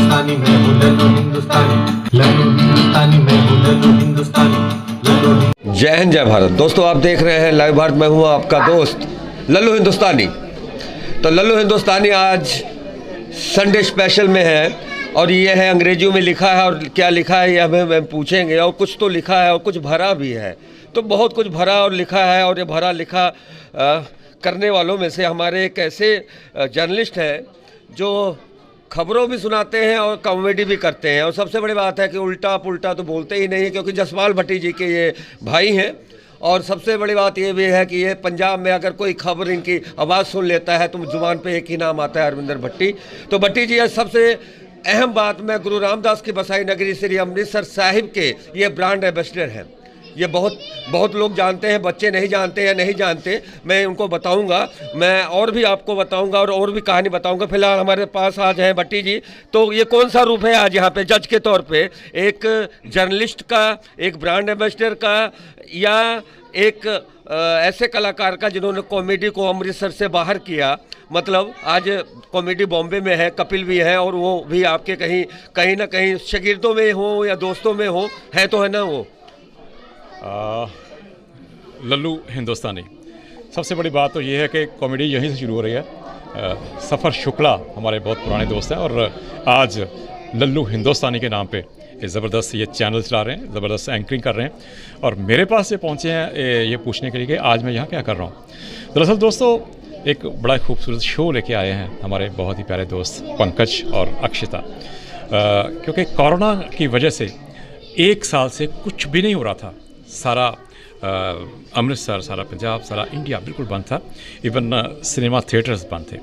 हिंदुस्तानी मैं हूँ लल्लू हिंदुस्तानी मैं हूँ लल्लू हिंदुस्तानी। जय हिंद जय भारत। दोस्तों आप देख रहे हैं लाइव भारत। मैं हूँ आपका दोस्त लल्लू हिंदुस्तानी। तो लल्लू हिंदुस्तानी आज संडे स्पेशल में है और ये है अंग्रेजियों में लिखा है, और क्या लिखा है ये हमें पूछेंगे। और कुछ तो लिखा है और कुछ भरा भी है, तो बहुत कुछ भरा और लिखा है। और ये भरा लिखा करने वालों में से हमारे एक ऐसे जर्नलिस्ट हैं जो खबरों भी सुनाते हैं और कॉमेडी भी करते हैं। और सबसे बड़ी बात है कि उल्टा पुल्टा तो बोलते ही नहीं है, क्योंकि जसपाल भट्टी जी के ये भाई हैं। और सबसे बड़ी बात ये भी है कि ये पंजाब में अगर कोई खबर इनकी आवाज़ सुन लेता है तो जुबान पे एक ही नाम आता है, अरविंदर भट्टी। तो भट्टी जी सबसे अहम बात, मैं गुरु रामदास की बसाई नगरी श्री अमृतसर साहिब के ये ब्रांड एम्बेसडर हैं। ये बहुत लोग जानते हैं, बच्चे नहीं जानते या नहीं जानते। मैं उनको बताऊंगा, मैं और भी आपको बताऊंगा और भी कहानी बताऊंगा। फिलहाल हमारे पास आज हैं भट्टी जी। तो ये कौन सा रूप है आज यहाँ पे जज के तौर पे, एक जर्नलिस्ट का, एक ब्रांड एम्बेसडर का, या एक ऐसे कलाकार का जिन्होंने कॉमेडी को अमृतसर से बाहर किया? मतलब आज कॉमेडी बॉम्बे में है, कपिल भी है, और वो भी आपके कहीं ना कहीं शागिर्दों में हो या दोस्तों में हो, है तो है ना वो? लल्लू हिंदुस्तानी। सबसे बड़ी बात तो ये है कि कॉमेडी यहीं से शुरू हो रही है। सफ़र शुक्ला हमारे बहुत पुराने दोस्त हैं और आज लल्लू हिंदुस्तानी के नाम पे ज़बरदस्त ये चैनल चला रहे हैं, ज़बरदस्त एंकरिंग कर रहे हैं। और मेरे पास ये पहुँचे हैं ये पूछने के लिए कि आज मैं यहाँ क्या कर रहा हूँ। दरअसल दोस्तों एक बड़ा खूबसूरत शो लेके आए हैं हमारे बहुत ही प्यारे दोस्त पंकज और अक्षिता। क्योंकि कोरोना की वजह से एक साल से कुछ भी नहीं हो रहा था। सारा अमृतसर, सारा पंजाब, सारा इंडिया बिल्कुल बंद था। इवन सिनेमा थिएटर्स बंद थे,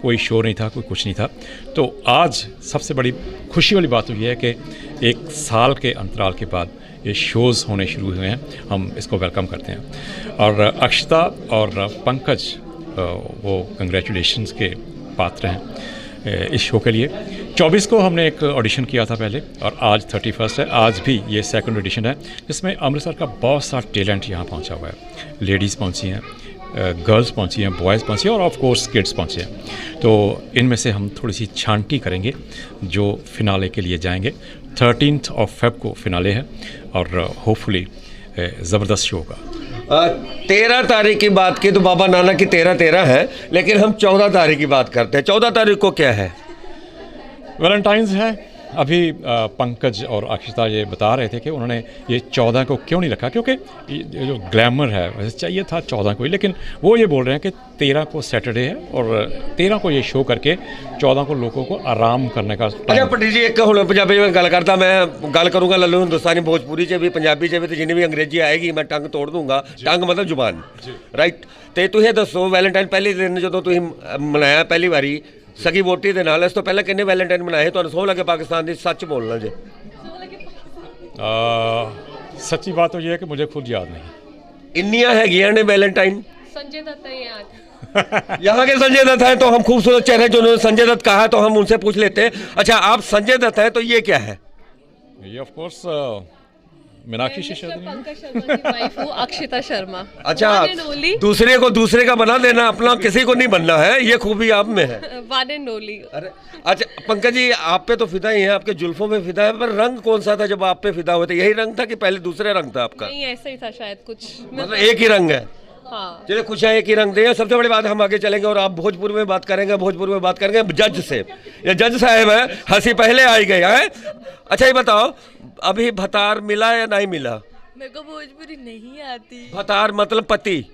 कोई शो नहीं था, कोई कुछ नहीं था। तो आज सबसे बड़ी खुशी वाली बात तो ये है कि एक साल के अंतराल के बाद ये शोज़ होने शुरू हुए हैं। हम इसको वेलकम करते हैं। और अक्षता और पंकज वो कंग्रेचुलेशंस के पात्र हैं इस शो के लिए। 24 को हमने एक ऑडिशन किया था पहले, और आज 31 है। आज भी ये सेकंड ऑडिशन है, जिसमें अमृतसर का बहुत सारा टैलेंट यहाँ पहुँचा हुआ है। लेडीज़ पहुँची हैं, गर्ल्स पहुँची हैं, बॉयज़ पहुँचे हैं, और ऑफ कोर्स किड्स पहुँचे हैं। तो इनमें से हम थोड़ी सी छांटी करेंगे जो फिनाले के लिए जाएंगे। 13 फेब को फिनाले है और होपफुली ज़बरदस्त शो होगा। 13 तारीख की बात की तो बाबा नानक की 13 है, लेकिन हम 14 तारीख की बात करते हैं। 14 तारीख को क्या है? वैलेंटाइंस है। अभी पंकज और अक्षिता ये बता रहे थे कि उन्होंने ये 14 को क्यों नहीं रखा, क्योंकि ये जो ग्लैमर है वैसे चाहिए था 14 को ही, लेकिन वो ये बोल रहे हैं कि 13 को सैटरडे है और 13 को ये शो करके 14 को लोगों को आराम करने का। अच्छा भट्टी जी, एक हुण पंजाबी में गल करता, मैं गल करूँगा लल्लू हिंदुस्तानी, भोजपुरी च भी पंजाबी च भी, तो जिन्नी भी अंग्रेजी आएगी मैं टंग तोड़ दूंगा। टंग मतलब जुबान, राइट। तो तुसीं दसो वैलेंटाइन पहले दिन जो तुसीं मनाया पहली बारी सगी वोटी के नाल, इस तो पहले किन्ने वैलेंटाइन मनाए? तुहानूं सौं लगे पाकिस्तान की? सच बोलना जे। सच्ची बात तो ये है कि मुझे खुद याद नहीं। इन्नियां हैगियां ने वैलेंटाइन। संजय दत्त है याद। यहाँ के संजय दत्त हैं, तो हम खूबसूरत चेहरे जो उन्होंने संजय दत्त कहा तो हम उनसे पूछ लेते हैं। अच्छा आप संजय दत्त हैं, तो ये क्या है? ये ऑफ कोर्स मीनाक्षी शर्मा, पंकज शर्मा की वाइफ हूँ, अक्षिता शर्मा। अच्छा, दूसरे को दूसरे का बना देना, अपना किसी को नहीं बनना है, ये खूबी आप में है। One and only. अरे अच्छा पंकज जी, आप पे तो फिदा ही है, आपके जुल्फों में फिदा है, पर रंग कौन सा था जब आप पे फिदा हुए थे? यही रंग था कि पहले दूसरे रंग था आपका? नहीं ऐसा ही था शायद कुछ, मतलब एक ही रंग है। हाँ। चलिए खुश हैं, एक ही रंग दे। सबसे बड़ी बात, हम आगे चलेंगे और आप भोजपुर में बात करेंगे जज से। ये जज साहब है, हंसी पहले आई गई है। अच्छा ये बताओ, अभी भतार मिला या नहीं मिला? मेरे को भोजपुरी नहीं आती। भतार मतलब पति?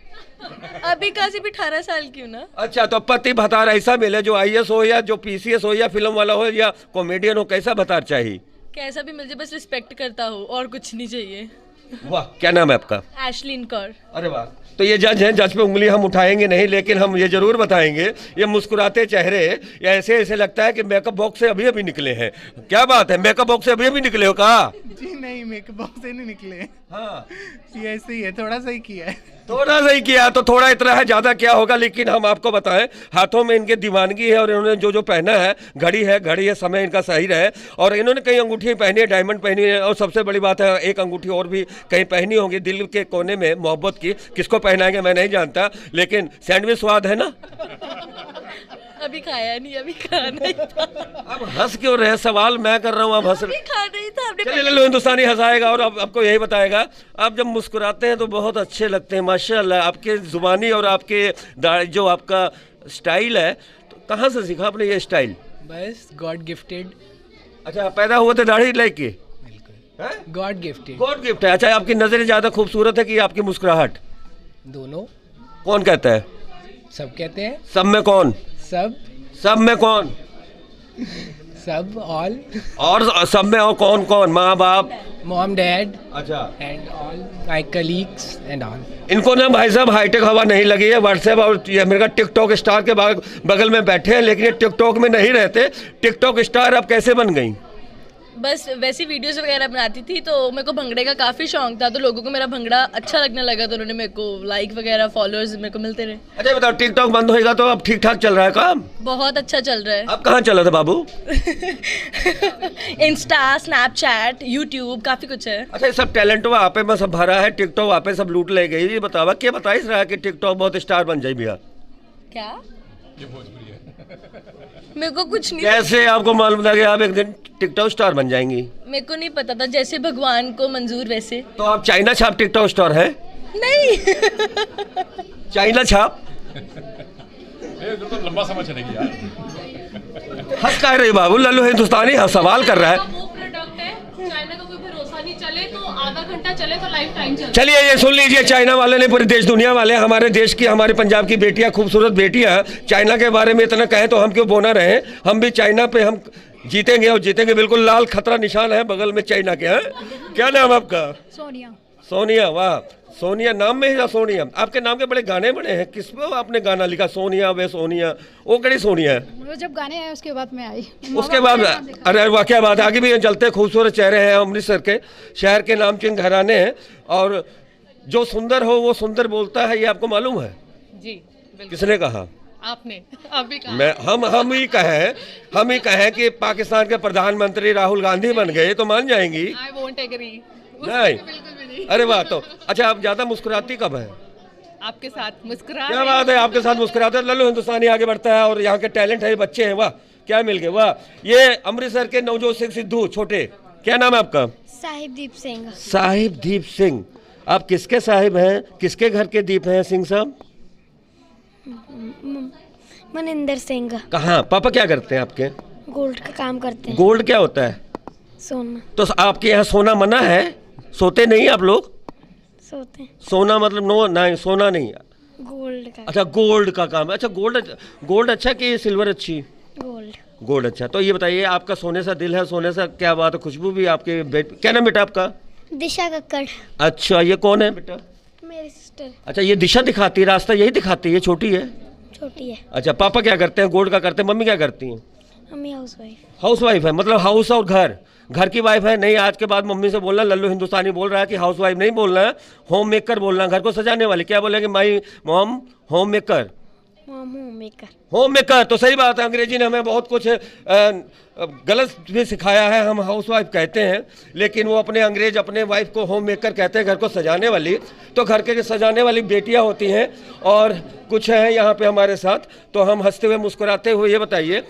अभी कहाँ से भी 18 साल की हूँ ना। अच्छा, तो पति भतार ऐसा मिले जो IAS हो या जो PCS हो या फिल्म वाला हो या कॉमेडियन हो, कैसा भतार चाहिए? कैसा भी मिल जाए, बस रिस्पेक्ट करता हो और कुछ नहीं चाहिए। वाह, क्या नाम है आपका? एशलिन कौर। अरे वाह। तो ये जज हैं, जज पे उंगली हम उठाएंगे नहीं, लेकिन हम ये जरूर बताएंगे, ये मुस्कुराते चेहरे या ऐसे लगता है कि मेकअप बॉक्स से अभी निकले हैं। क्या बात है, मेकअप बॉक्स से अभी निकले हो? कहा जी नहीं, मेकअप बॉक्स से नहीं निकले। हाँ ये ऐसे ही है, थोड़ा सा ही किया है। थोड़ा सा ही किया, तो थोड़ा इतना है, ज़्यादा क्या होगा। लेकिन हम आपको बताएं, हाथों में इनके दीवानगी है और इन्होंने जो पहना है, घड़ी है, समय इनका सही रहे। और इन्होंने कई अंगूठी पहनी है, डायमंड पहनी है, और सबसे बड़ी बात है एक अंगूठी और भी कहीं पहनी होगी दिल के कोने में, मोहब्बत की। किसको पहनाएंगे मैं नहीं जानता, लेकिन सैंडविच स्वाद है ना। अभी खाया नहीं, अभी खाना ही था। अब हंस क्यों रहे? सवाल मैं कर रहा हूँ, आप हंस रहे। अभी खाना ही था। चलिए लल्लू हिंदुस्तानी हंसाएगा और अब आपको यही बताएगा। आप जब मुस्कुराते हैं तो बहुत अच्छे लगते हैं माशाल्लाह। आपके जुबानी और आपके जो आपका स्टाइल है, तो कहाँ से सीखा आपने ये स्टाइल? बस गॉड गिफ्टेड। अच्छा, पैदा हुए थे दाढ़ी लेके? God gifted. गॉड गिफ्ट है। अच्छा, आपकी नज़रें ज़्यादा खूबसूरत है कि आपकी मुस्कुराहट? दोनों। कौन कहता है? सब कहते हैं। सब में कौन? सब में कौन? सब ऑल। और सब में और कौन कौन? माँ बाप, मॉम डैड अच्छा, and all my colleagues and all. इनको ना भाई साहब हाईटेक हवा नहीं लगी है। व्हाट्सएप और ये मेरा टिकटॉक स्टार के बगल में बैठे हैं, लेकिन ये टिकटॉक में नहीं रहते। टिकटॉक स्टार अब कैसे बन गई? बस वैसी वीडियोस वगैरह बनाती थी, तो मेरे को भंगड़े का काफ़ी शौक था, तो लोगों को मेरा भंगड़ा अच्छा लगने लगा, तो उन्होंने मेरे को लाइक वगैरह फॉलोअर्स मेरे को मिलते रहे। अच्छा बताओ, टिकटॉक बंद होएगा तो अब ठीक ठाक चल रहा है काम? बहुत अच्छा चल रहा है। अब कहाँ चला था बाबू? इंस्टा, स्नैपचैट, यूट्यूब, काफ़ी कुछ है। अच्छा, ये सब टैलेंट वहाँ पे में सब भरा है, टिकटॉक वहाँ पे सब लूट ले गई। ये बतावा क्या बताइस रहा है कि टिकटॉक बहुत स्टार बन जाए भैया? क्या? मेरे को कुछ नहीं, कैसे आपको मालूम था कि आप एक दिन टिकटॉक स्टार बन जाएंगी? मेरे को नहीं पता था, जैसे भगवान को मंजूर वैसे। तो आप चाइना छाप टिकटॉक स्टार है? नहीं। चाइना छाप तो लंबा समय चलेगी यार। हंस कह रही बाबू? लल्लू हिंदुस्तानी सवाल कर रहा है। वो प्रोडक्ट है, चाइना का कोई भरोसा नहीं, चले तो आधा घंटा चले तो लाइफ टाइम चले। चलिए ये सुन लीजिए, चाइना वाले ने पूरे देश दुनिया वाले हमारे देश की, हमारे पंजाब की बेटियां, खूबसूरत बेटियां चाइना के बारे में इतना कहें तो हम क्यों बोना रहे? हम भी चाइना पे हम जीतेंगे और जीतेंगे बिल्कुल। लाल खतरा निशान है बगल में चाइना के। हैं क्या नाम आपका? सोनिया। सोनिया, वाह। सोनिया नाम में ही था सोनिया। आपके नाम के बड़े गाने बने हैं, किस पे आपने गाना लिखा? सोनिया वे सोनिया, वो कड़ी सोनिया है? वो जब गाने आए उसके बाद मैं आई। उसके बाद? अरे वाह, क्या बात है। आगे भी चलते खूबसूरत चेहरे हैं अमृतसर के शहर के नामचीन घराने हैं, और जो सुंदर हो वो सुंदर बोलता है, ये आपको मालूम है? जी बिल्कुल। किसने कहा? आपने अभी कहा। मैं हम ही कहें कि पाकिस्तान के प्रधानमंत्री राहुल गांधी बन गए तो मान जाएंगी? I won't agree. नहीं, बिल्कुल भी नहीं। अरे वाह। तो अच्छा, आप ज्यादा मुस्कुराती कब है? आपके साथ मुस्कुरा। क्या बात है, आपके साथ मुस्कुराते हैं। लल्लू हिंदुस्तानी आगे बढ़ता है और यहाँ के टैलेंट है, बच्चे हैं, वाह क्या मिल गए, वाह। ये अमृतसर के नवजोत सिंह सिद्धू छोटे, क्या नाम है आपका? साहिबदीप सिंह। साहिबदीप सिंह। आप किसके साहिब हैं, किसके घर के दीप हैं सिंह साहब? मनिंदर सिंह। कहाँ? पापा क्या करते हैं आपके? गोल्ड का काम करते हैं। गोल्ड क्या होता है? सोना। तो आपके यहाँ सोना मना है? सोते नहीं आप लोग? सोते हैं। सोना मतलब नो, नहीं सोना नहीं। गोल्ड का। अच्छा, गोल्ड का काम है। अच्छा, गोल्ड अच्छा कि सिल्वर अच्छी? गोल्ड। गोल्ड अच्छा। तो ये बताइए, आपका सोने सा दिल है, सोने सा क्या बात है, खुशबू भी आपके क्या नाम बेटा आपका? दिशा कक्कड़। अच्छा, ये कौन है बेटा? मेरी सिस्टर। अच्छा, ये दिशा दिखाती है, रास्ता यही दिखाती है, ये छोटी है? छोटी है। अच्छा, पापा क्या करते हैं? गोल्ड का करते हैं। मम्मी क्या करती हैं? Mummy housewife. हाउस वाइफ है, मतलब हाउस और घर की वाइफ है। नहीं, आज के बाद मम्मी से बोलना, लल्लू हिंदुस्तानी बोल रहा है कि हाउस वाइफ नहीं बोलना है, होम मेकर बोलना, घर को सजाने वाली। क्या बोलेंगे? My mom home maker. Mom home maker. Home maker तो सही बात है। अंग्रेजी ने हमें बहुत कुछ गलत भी सिखाया है। हम हाउस वाइफ कहते हैं, लेकिन वो अंग्रेज अपने वाइफ को होम मेकर कहते हैं, घर को सजाने वाली। तो घर के सजाने वाली बेटियां होती हैं, और कुछ हैं यहाँ पे हमारे साथ। तो हम हंसते हुए मुस्कुराते हुए, ये बताइए,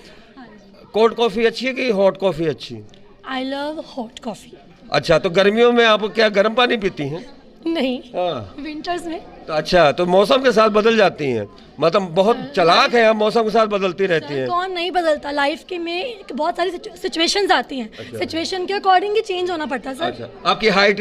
कोल्ड कॉफ़ी अच्छी है कि हॉट कॉफ़ी अच्छी? I love hot coffee. अच्छा, तो गर्मियों में आप क्या गर्म पानी पीती हैं? नहीं, हाँ, विंटर्स में। तो अच्छा, तो मौसम के साथ बदल जाती हैं, मतलब बहुत चालाक है आप, मौसम के साथ बदलती रहती हैं। कौन नहीं बदलता, लाइफ के में बहुत सारी सिचुएशंस आती हैं। अच्छा। सिचुएशन के अकॉर्डिंग ही चेंज होना पड़ता है सर। अच्छा, आपकी हाइट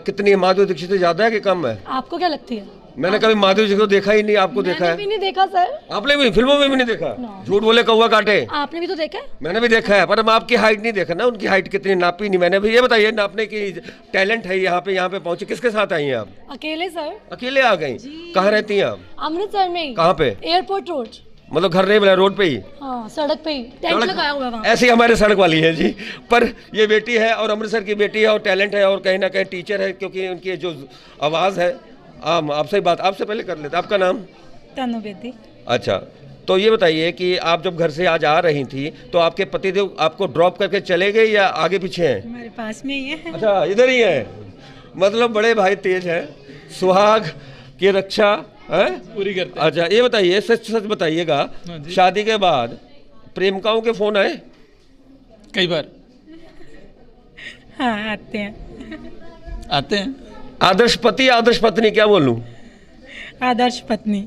कितनी है? माधुरी दीक्षित से ज़्यादा है कि कम है? आपको क्या लगती है? मैंने कभी माधुरी दीक्षित को देखा ही नहीं, आपको देखा मैंने भी है? नहीं देखा सर। आपने भी फिल्मों में भी नहीं देखा? No। झूठ बोले कौवा काटे। आपने भी तो देखा है। मैंने भी देखा है, पर हम आपकी हाइट नहीं देखा ना, उनकी हाइट कितनी नापी नहीं मैंने भी। ये बताइए, नापने की टैलेंट है यहाँ पे पहुंचे, किसके साथ आई हैं आप? अकेले सर। अकेले आ गई? कहाँ रहती हैं आप? अमृतसर में ही। कहाँ पे? Airport road. मतलब घर नहीं मिला, रोड पे ही? हाँ, सड़क पे ही टेंट सड़क- लगाया हुआ है वहाँ। ऐसी हमारे सड़क वाली है जी। पर ये बेटी है, और अमृतसर की बेटी है, और टैलेंट है, और कहीं ना कहीं टीचर है, क्योंकि उनकी जो आवाज़ है। आपसे बात आपसे पहले कर लेते। आपका नाम? तनु बेदी। अच्छा, तो ये बताइए कि आप जब घर से आज आ रही थी, तो आपके पतिदेव आपको ड्रॉप करके चले गए या आगे पीछे हैं? हमारे पास में ही है। अच्छा, इधर ही है, मतलब बड़े भाई तेज हैं, सुहाग की रक्षा हैं? पूरी करते अच्छा ये बताइए, सच सच बताइएगा, शादी के बाद प्रेमिकाओं के फोन आए? कई बार हाँ आते हैं। आते हैं। आदर्श पति आदर्श पत्नी क्या बोलूं? आदर्श पत्नी।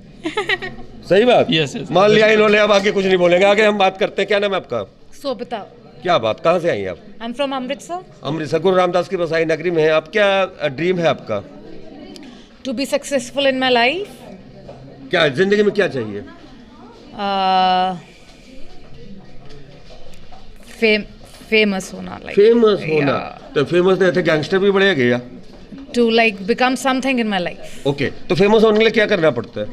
सही बात। Yes, yes. मान लिया इन्होंने, अब आगे कुछ नहीं बोलेंगे, आगे हम बात करते हैं। क्या नाम है आपका? सोबता। क्या बात, कहाँ से आई हैं आप? I am from Amritsar. Amritsar, गुरु रामदास की बसाई नगरी में है आप। क्या ड्रीम है आपका? To be successful in my life. क्या जिंदगी में क्या चाहिए? फेमस होना, लाइक फेमस होना। तो फेमस नहीं थे, गैंगस्टर भी बढ़ेगा या? To like become something in my life. Okay, तो फेमस होने के लिए क्या करना पड़ता है?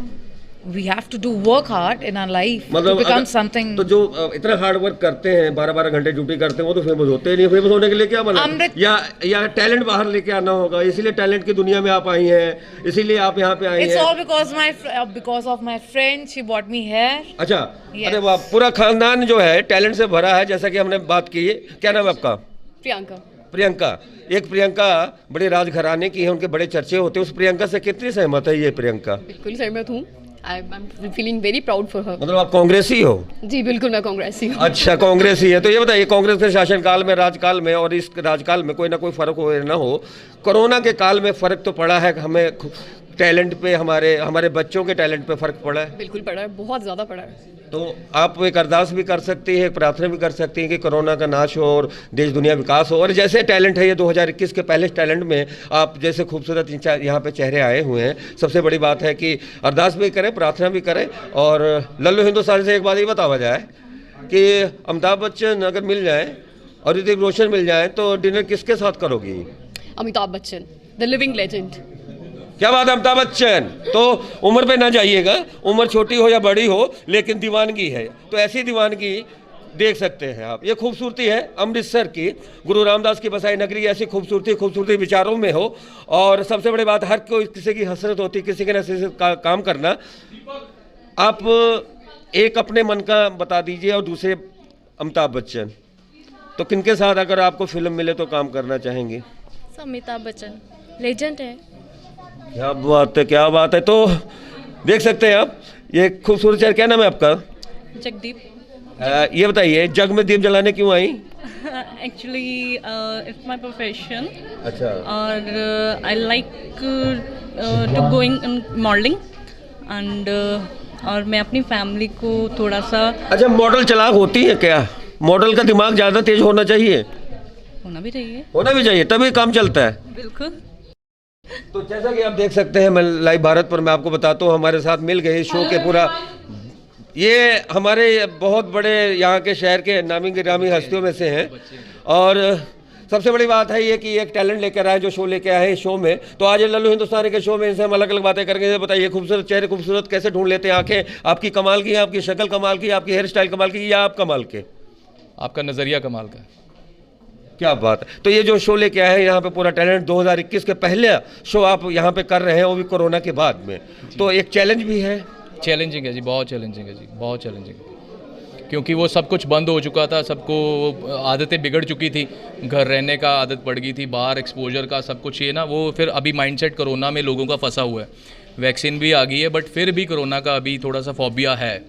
We have to do work hard in our life to मतलब बिकम समथिंग। तो जो इतना हार्ड वर्क करते हैं, 12-12 घंटे ड्यूटी करते हैं, वो तो फेमस होते ही नहीं। फेमस होने के लिए क्या मतलब, या टैलेंट बाहर लेके आना होगा, इसीलिए टैलेंट की दुनिया में आप आई हैं, इसीलिए आप यहाँ पे आई हैं? It's all because of my friend, she bought me here. अच्छा, अरे वाह, पूरा खानदान जो है टैलेंट से भरा है, जैसा कि हमने बात की है। क्या नाम है आपका? प्रियंका। प्रियंका। एक प्रियंका बड़े राजघराने की है, उनके बड़े चर्चे होते हैं। उस प्रियंका से कितनी सहमत है ये प्रियंका? बिल्कुल सहमत हूँ। I am feeling very proud for her. मतलब आप कांग्रेसी हो? जी बिल्कुल, मैं कांग्रेसी हूँ। अच्छा, कांग्रेसी है। तो ये बताइए, कांग्रेस के शासनकाल में, राजकाल में और इस राजकाल में कोई ना कोई फर्क हो ना हो, कोरोना के काल में फर्क तो पड़ा है हमें टैलेंट पे, हमारे बच्चों के टैलेंट पे फर्क पड़ा है? बिल्कुल पड़ा है, बहुत ज़्यादा पड़ा है। तो आप एक अरदास भी कर सकती है, एक प्रार्थना भी कर सकती हैं कि कोरोना का नाश हो और देश दुनिया विकास हो। और जैसे टैलेंट है ये 2021 के पहले टैलेंट में आप जैसे खूबसूरत यहाँ पे चेहरे आए हुए हैं, सबसे बड़ी बात है कि अरदास भी करें, प्रार्थना भी करें। और लल्लू हिंदुस्तानी से एक बात ये बतावा जाए कि अमिताभ बच्चन अगर मिल जाए और ऋतिक रोशन मिल जाए तो डिनर किसके साथ करोगी? Amitabh Bachchan, the living legend. क्या बात है, अमिताभ बच्चन। तो उम्र पे ना जाइएगा, उम्र छोटी हो या बड़ी हो, लेकिन दीवानगी है तो ऐसी दीवानगी देख सकते हैं आप। ये खूबसूरती है अमृतसर की, गुरु रामदास की बसाई नगरी। ऐसी खूबसूरती विचारों में हो। और सबसे बड़ी बात, हर कोई किसी की हसरत होती है किसी के नसीब का काम करना। आप एक अपने मन का बता दीजिए और दूसरे अमिताभ बच्चन, तो किनके साथ अगर आपको फिल्म मिले तो काम करना चाहेंगे? अमिताभ बच्चन लेजेंड है। क्या बात है, क्या बात है। तो देख सकते हैं आप ये खूबसूरत चेहरा। क्या नाम है आपका? जगदीप। ये बताइए, जग में दीप जलाने क्यों आई? Actually it's my profession. अच्छा। और I like to going in modelling and और मैं अपनी फैमिली को थोड़ा सा। अच्छा, मॉडल चालाक होती है क्या? मॉडल का दिमाग ज़्यादा तेज होना चाहिए? होना भी चाहिए। होना भी चाहिए, तभी काम चलता है। बिल्कुल। तो जैसा कि आप देख सकते हैं, मैं लाइव भारत पर मैं आपको बताता हूँ, हमारे साथ मिल गए शो के पूरा, ये हमारे बहुत बड़े यहाँ के शहर के नामी गिरामी हस्तियों में से हैं। और सबसे बड़ी बात है ये कि एक टैलेंट लेकर आए, जो शो लेकर आए हैं शो में। तो आज लल्लू हिंदुस्तानी के शो में इनसे हम अलग अलग बातें करके बताइए, खूबसूरत चेहरे खूबसूरत कैसे ढूंढ लेते हैं? आंखें आपकी कमाल की, आपकी शक्ल कमाल की, आपकी हेयर स्टाइल कमाल की, या आप कमाल के? आपका नज़रिया कमाल का। क्या बात है। तो ये जो शो लेके आए हैं यहाँ पे पूरा टैलेंट, 2021 के पहले शो आप यहाँ पे कर रहे हैं, वो भी कोरोना के बाद में, तो एक चैलेंज भी है। चैलेंजिंग है जी, बहुत चैलेंजिंग है जी, बहुत चैलेंजिंग है। क्योंकि वो सब कुछ बंद हो चुका था, सबको आदतें बिगड़ चुकी थी, घर रहने का आदत पड़ गई थी, बाहर एक्सपोजर का सब कुछ ये ना, वो फिर अभी माइंडसेट कोरोना में लोगों का फंसा हुआ है। वैक्सीन भी आ गई है बट फिर भी कोरोना का अभी थोड़ा सा फोबिया है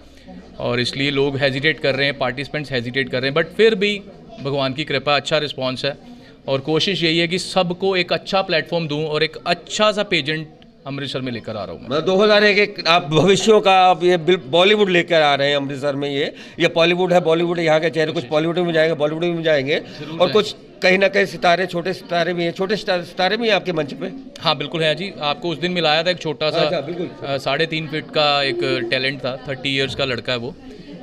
और इसलिए लोग हेजिटेट कर रहे हैं, पार्टिसिपेंट्स हेजिटेट कर रहे हैं। बट फिर भी भगवान की कृपा, अच्छा रिस्पॉन्स है और कोशिश यही है कि सबको एक अच्छा प्लेटफॉर्म दूं और एक अच्छा सा पेजेंट अमृतसर में लेकर आ रहा हूँ। 2001 आप भविष्यों का आप ये बॉलीवुड लेकर आ रहे हैं अमृतसर में। ये बॉलीवुड है, बॉलीवुड यहाँ के चेहरे कुछ बॉलीवुड में जाएंगे, बॉलीवुड में जाएंगे और कुछ कहीं ना कहीं सितारे, छोटे सितारे भी हैं। छोटे सितारे भी हैं आपके मंच पे? हाँ बिल्कुल है जी। आपको उस दिन मिलाया था एक छोटा सा 3.5 फीट का एक टैलेंट था, 30 ईयर्स का लड़का है वो।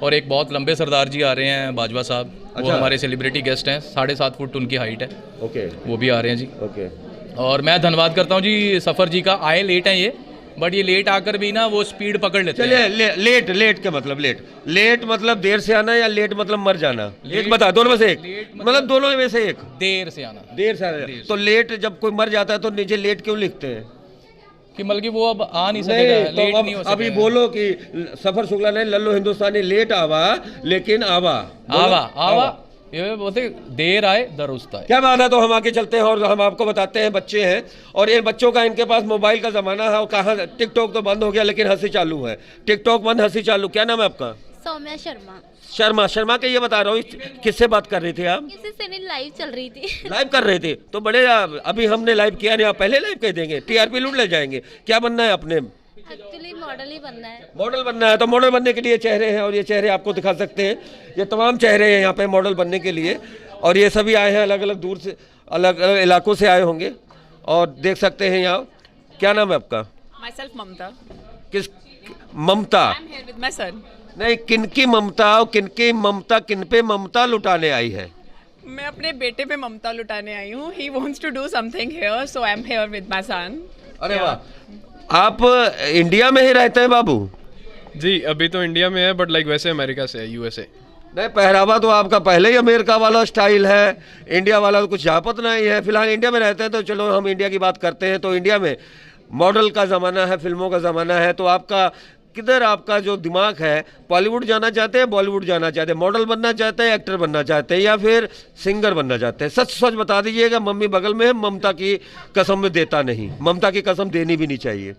और एक बहुत लंबे सरदार जी आ रहे हैं, बाजवा साहब। वो हमारे सेलिब्रिटी गेस्ट हैं, 7.5 फुट उनकी हाइट है। ओके, वो भी आ रहे हैं जी। ओके। और मैं धन्यवाद करता हूँ जी सफ़र जी का। आए लेट हैं ये, बट ये लेट आकर भी ना वो स्पीड पकड़ लेते हैं। चलिए, लेट के मतलब लेट मतलब देर से आना या लेट मतलब मर जाना? एक बता, दोनों में से एक, मतलब दोनों में से एक। देर से आना। देर से आना। तो लेट जब कोई मर जाता है तो नीचे लेट क्यों लिखते हैं? कि मतलब कि वो अब आ नहीं सकेगा, लेट नहीं हो सकेगा। अभी बोलो कि सफर शुक्ला ने लल्लू हिंदुस्तानी लेट आवा लेकिन आवा। ये बोलते देर आए दुरुस्त आए। क्या बात है। तो हम आगे चलते हैं और हम आपको बताते हैं बच्चे हैं और ये बच्चों का इनके पास मोबाइल का ज़माना है और कहाँ टिकटॉक तो बंद हो गया लेकिन हंसी चालू है। टिकटॉक बंद हंसी चालू। क्या नाम है आपका? सौम्या शर्मा। शर्मा के ये बता रहा हूँ। किससे बात कर रही थी आप? किसी से नहीं, लाइव चल रही थी। लाइव कर रहे थे तो बड़े अभी हमने लाइव किया नहीं, आप पहले लाइव कह देंगे, टीआरपी लूट ले जाएंगे। क्या बनना है आपने? एक्चुअली मॉडल ही बनना है। मॉडल बनना है। तो मॉडल बनने के लिए चेहरे हैं और ये चेहरे आपको दिखा सकते हैं। ये तमाम चेहरे हैं यहाँ पे मॉडल बनने के लिए और ये सभी आए हैं अलग अलग दूर से, अलग अलग इलाकों से आए होंगे और देख सकते हैं यहाँ। क्या नाम है आपका? Myself Mamta. किस? ममता? I'm here with my son. नहीं, किनकी ममता और किनकी ममता, किन पे ममता लुटाने आई है? मैं अपने बेटे पे ममता लुटाने आई हूँ. He wants to do something here, so I'm here with my son. अरे वाह, आप इंडिया में ही रहते हैं बाबू? जी अभी तो इंडिया में है बट लाइक वैसे अमेरिका से है, यूएसए। नहीं, पहरावा तो आपका पहले ही अमेरिका वाला स्टाइल है, इंडिया वाला तो कुछ जापत नहीं है। फिलहाल इंडिया में रहते हैं तो चलो हम इंडिया की बात करते हैं। तो इंडिया में मॉडल का ज़माना है, फिल्मों का ज़माना है, तो आपका किधर आपका जो दिमाग है, बॉलीवुड जाना चाहते हैं, बॉलीवुड जाना चाहते हैं, मॉडल बनना चाहते हैं, एक्टर बनना चाहते हैं या फिर सिंगर बनना चाहते हैं? सच सच बता दीजिएगा। मम्मी बगल में है, ममता की कसम में देता नहीं, ममता की कसम देनी भी नहीं चाहिए।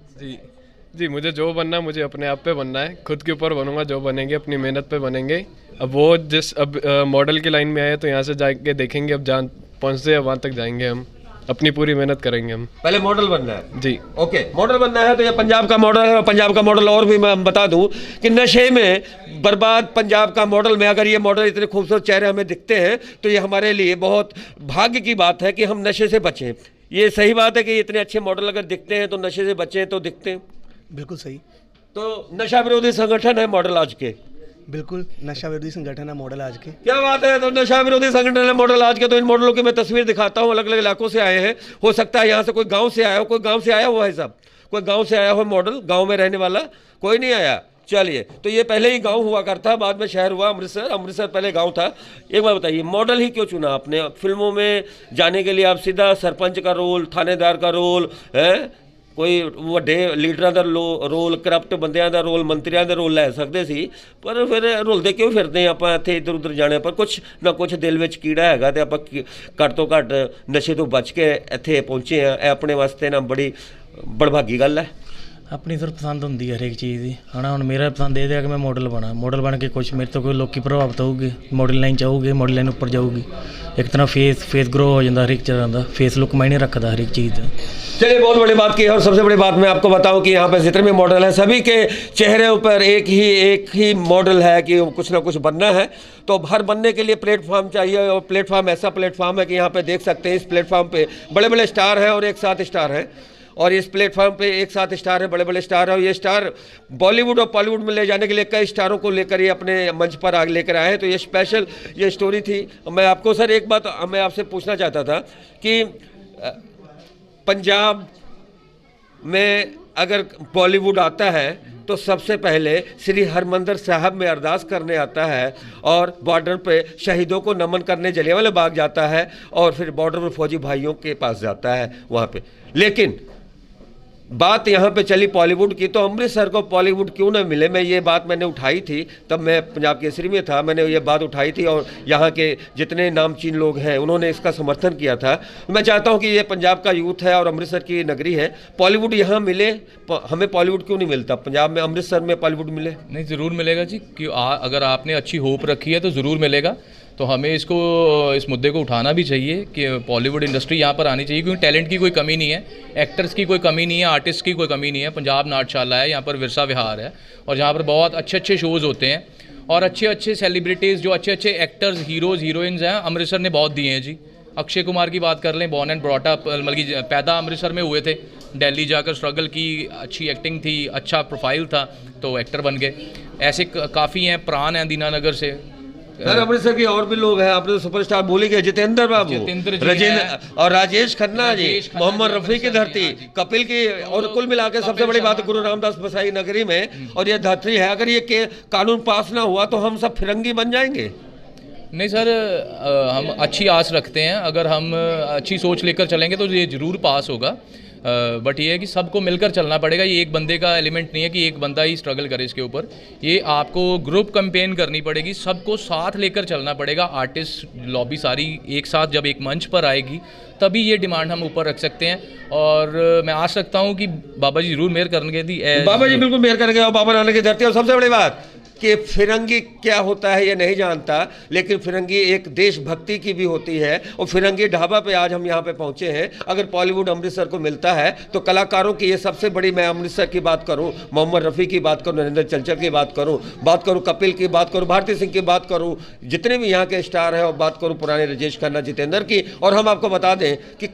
जी मुझे जो बनना है मुझे अपने आप पे बनना है, खुद के ऊपर बनूंगा, जो बनेंगे अपनी मेहनत पे बनेंगे। अब वो अब मॉडल की लाइन में आए तो यहाँ से जाके देखेंगे, अब जहाँ पहुँचते हैं वहाँ तक जाएंगे, हम अपनी पूरी मेहनत करेंगे। हम पहले मॉडल बनना है। जी ओके, मॉडल बनना है तो ये पंजाब का मॉडल है। और पंजाब का मॉडल और भी मैं बता दूं कि नशे में बर्बाद पंजाब का मॉडल में अगर ये मॉडल इतने खूबसूरत चेहरे हमें दिखते हैं तो ये हमारे लिए बहुत भाग्य की बात है कि हम नशे से बचें। ये सही बात है कि इतने अच्छे मॉडल अगर दिखते हैं तो नशे से बचें तो दिखते हैं। बिल्कुल सही। तो नशा विरोधी संगठन है मॉडल आज के। बिल्कुल नशा विरोधी संगठन है मॉडल आज के। क्या बात है। तो नशा विरोधी संगठन है मॉडल आज के। तो इन मॉडलों की मैं तस्वीर दिखाता हूँ, अलग अलग इलाकों से आए हैं। हो सकता है यहाँ से कोई गांव से आया हो, कोई गांव से आया हुआ है साहब, कोई गांव से आया हो मॉडल, गांव में रहने वाला कोई नहीं आया। चलिए, तो ये पहले ही गांव हुआ करता, बाद में शहर हुआ अमृतसर। अमृतसर पहले गांव था। एक बात बताइए, मॉडल ही क्यों चुना आपने? फिल्मों में जाने के लिए आप सीधा सरपंच का रोल, थानेदार का रोल है, कोई ਵੱਡੇ ਲੀਡਰਾਂ ਦਾ ਰੋਲ, ਕਰਪਟ ਬੰਦਿਆਂ ਦਾ ਰੋਲ, ਮੰਤਰੀਆਂ ਦਾ ਰੋਲ ਲੈ ਸਕਦੇ ਸੀ, ਪਰ ਫਿਰ ਰੁਲਦੇ ਕਿਉਂ ਫਿਰਦੇ ਆਪਾਂ ਇੱਥੇ ਇੱਧਰ ਉੱਧਰ ਜਾਣੇ? ਪਰ ਕੁਛ ਨਾ ਕੁਛ ਦਿਲ ਵਿੱਚ ਕੀੜਾ ਹੈਗਾ ਤੇ ਆਪਾਂ ਘੱਟ ਤੋਂ ਘੱਟ ਨਸ਼ੇ ਤੋਂ ਬਚ ਕੇ ਇੱਥੇ ਪਹੁੰਚੇ ਆ। ਇਹ ਆਪਣੇ ਵਾਸਤੇ ਨਾ ਬੜੀ ਬੜਭਾਗੀ ਗੱਲ ਹੈ। अपनी सिर्फ पसंद होंगी हर एक चीज़ की है ना। हम मेरा पसंद ये है कि मैं मॉडल बन के कुछ मेरे तो कोई लोग प्रभावित होगी, मॉडल लाइन चाहूगे, मॉडल लाइन उपर जाऊगी। एक तरह फेस ग्रो हो जाता हर एक तरह का, फेस लुक मायने रखता हर एक चीज़ का। चलिए, बहुत बड़ी बात की। और सबसे बड़ी बात मैं आपको बताऊं कि यहाँ पे जितने भी मॉडल हैं सभी के चेहरे ऊपर एक ही मॉडल है कि कुछ ना कुछ बनना है। तो हर बनने के लिए प्लेटफॉर्म चाहिए और प्लेटफॉर्म ऐसा प्लेटफॉर्म है कि यहाँ पे देख सकते हैं इस प्लेटफॉर्म पे बड़े बड़े स्टार हैं और एक साथ स्टार हैं। और इस प्लेटफॉर्म पे एक साथ स्टार है, बड़े बड़े स्टार है। और ये स्टार बॉलीवुड और बॉलीवुड में ले जाने के लिए कई स्टारों को लेकर ये अपने मंच पर आगे लेकर आए हैं। तो ये स्पेशल ये स्टोरी थी। मैं आपको सर एक बात मैं आपसे पूछना चाहता था कि पंजाब में अगर बॉलीवुड आता है तो सबसे पहले श्री हरमंदिर साहब में अरदास करने आता है और बॉर्डर पे शहीदों को नमन करने जलियांवाला बाग जाता है और फिर बॉर्डर पर फौजी भाइयों के पास जाता है वहाँ पे। लेकिन बात यहाँ पे चली बॉलीवुड की, तो अमृतसर को बॉलीवुड क्यों ना मिले? मैं ये बात मैंने उठाई थी, तब मैं पंजाब केसरी में था, मैंने ये बात उठाई थी और यहाँ के जितने नामचीन लोग हैं उन्होंने इसका समर्थन किया था। मैं चाहता हूँ कि ये पंजाब का यूथ है और अमृतसर की नगरी है, बॉलीवुड यहाँ मिले। हमें बॉलीवुड क्यों नहीं मिलता पंजाब में, अमृतसर में बॉलीवुड मिले? नहीं, ज़रूर मिलेगा जी। कि अगर आपने अच्छी होप रखी है तो ज़रूर मिलेगा। तो हमें इस मुद्दे को उठाना भी चाहिए कि बॉलीवुड इंडस्ट्री यहाँ पर आनी चाहिए, क्योंकि टैलेंट की कोई कमी नहीं है, एक्टर्स की कोई कमी नहीं है, आर्टिस्ट की कोई कमी नहीं है। पंजाब नाट्यशाला है, यहाँ पर विरसा विहार है और जहाँ पर बहुत अच्छे शोज़ होते हैं और अच्छे सेलिब्रिटीज़, जो अच्छे एक्टर्स, हीरोज़, हीरोइंस हैं, अमृतसर ने बहुत दिए हैं जी। अक्षय कुमार की बात कर लें, बॉर्न एंड ब्रॉट अप, मतलब पैदा अमृतसर में हुए थे, दिल्ली जाकर स्ट्रगल की, अच्छी एक्टिंग थी, अच्छा प्रोफाइल था तो एक्टर बन गए। ऐसे काफ़ी हैं, प्राण हैं दीनानगर से। सर अमृतसर के और भी लोग हैं, आपने तो सुपरस्टार बोली गए, जितेंद्र बाबू, राजेंद्र और राजेश खन्ना जी, मोहम्मद रफ़ी की धरती, कपिल की, और कुल मिलाकर सबसे बड़ी बात गुरु रामदास बसाई नगरी में और ये धरती है। अगर ये कानून पास ना हुआ तो हम सब फिरंगी बन जाएंगे। नहीं सर, हम अच्छी आस रखते हैं, अगर हम अच्छी सोच लेकर चलेंगे तो ये ज़रूर पास होगा। बट ये है कि सबको मिलकर चलना पड़ेगा। ये एक बंदे का एलिमेंट नहीं है कि एक बंदा ही स्ट्रगल करे इसके ऊपर। ये आपको ग्रुप कैंपेन करनी पड़ेगी, सबको साथ लेकर चलना पड़ेगा। आर्टिस्ट लॉबी सारी एक साथ जब एक मंच पर आएगी तभी ये डिमांड हम ऊपर रख सकते हैं। और मैं आश रखता हूँ कि बाबा जी जरूर मेहर करेंगे दी। बाबा जी बिल्कुल मेहर करेंगे और बाबा नानक की धरती। और सबसे बड़ी बात कि फिरंगी क्या होता है ये नहीं जानता, लेकिन फिरंगी एक देशभक्ति की भी होती है। और फिरंगी ढाबा पे आज हम यहाँ पे पहुँचे हैं। अगर बॉलीवुड अमृतसर को मिलता है तो कलाकारों की ये सबसे बड़ी, मैं अमृतसर की बात करूँ, मोहम्मद रफ़ी की बात करूँ, नरेंद्र चंचल की बात करूँ कपिल की बात करूँ, भारती सिंह की बात करूँ, जितने भी यहाँ के स्टार हैं, और बात करूँ पुराने राजेश खन्ना, जितेंद्र की। और हम आपको बता दें कि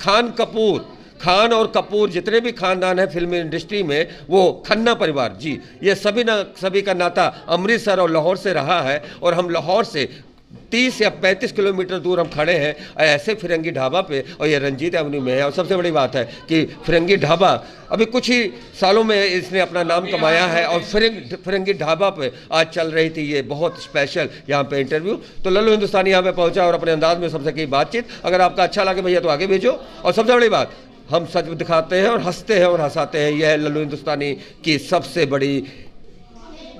खान और कपूर जितने भी खानदान है फिल्म इंडस्ट्री में, वो खन्ना परिवार जी, ये सभी का नाता अमृतसर और लाहौर से रहा है। और हम लाहौर से 30 या 35 किलोमीटर दूर हम खड़े हैं ऐसे फिरंगी ढाबा पे, और ये रंजीत एवेन्यू में है। और सबसे बड़ी बात है कि फिरंगी ढाबा अभी कुछ ही सालों में इसने अपना नाम कमाया है। और फिरंगी ढाबा पे आज चल रही थी ये बहुत स्पेशल यहाँ पे इंटरव्यू। तो लल्लू हिंदुस्तानी यहाँ पे पहुँचा और अपने अंदाज में सबसे की बातचीत। अगर आपका अच्छा लगे भैया तो आगे भेजो। और सबसे बड़ी बात, हम सच दिखाते हैं और हंसते हैं और हंसाते हैं। यह है लल्लू हिंदुस्तानी की सबसे बड़ी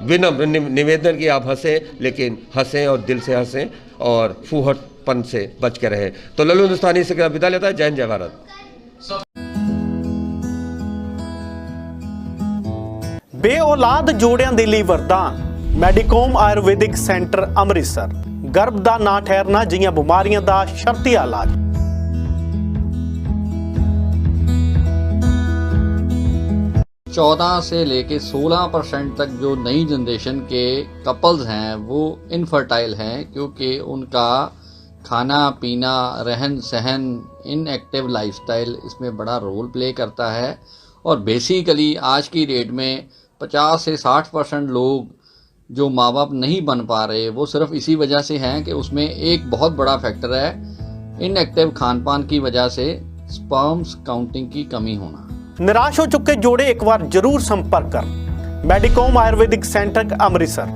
विनम्र निवेदन कि आप हंसें, लेकिन हंसें और दिल से हंसें और फूहड़पन से बच के रहें। तो लल्लू हिंदुस्तानी से विदा लेता है। जय हिंद, जय भारत। बेऔलाद जोड़िਆਂ ਦੇ ਲਈ ਵਰਦਾਨ ਮੈਡੀਕੋਮ ਆਯੁਰਵੈਦਿਕ ਸੈਂਟਰ ਅੰਮ੍ਰਿਤਸਰ। ਗਰਭ ਦਾ ਨਾ ਠਹਿਰਨਾ ਜਿਹੀਆਂ ਬਿਮਾਰੀਆਂ ਦਾ ਸ਼ਰਤੀ ਇਲਾਜ। 14 से लेके 16% तक जो नई जनरेशन के कपल्स हैं वो इनफर्टाइल हैं, क्योंकि उनका खाना पीना, रहन सहन, इनएक्टिव लाइफस्टाइल इसमें बड़ा रोल प्ले करता है। और बेसिकली आज की डेट में 50 से 60% लोग जो माँ बाप नहीं बन पा रहे वो सिर्फ इसी वजह से हैं कि उसमें एक बहुत बड़ा फैक्टर है इनएक्टिव खान पान की वजह से स्पर्म्स काउंटिंग की कमी होना। निराश हो चुके जोड़े एक बार जरूर संपर्क कर मैडिकॉम आयुर्वेदिक सेंटर अमृतसर।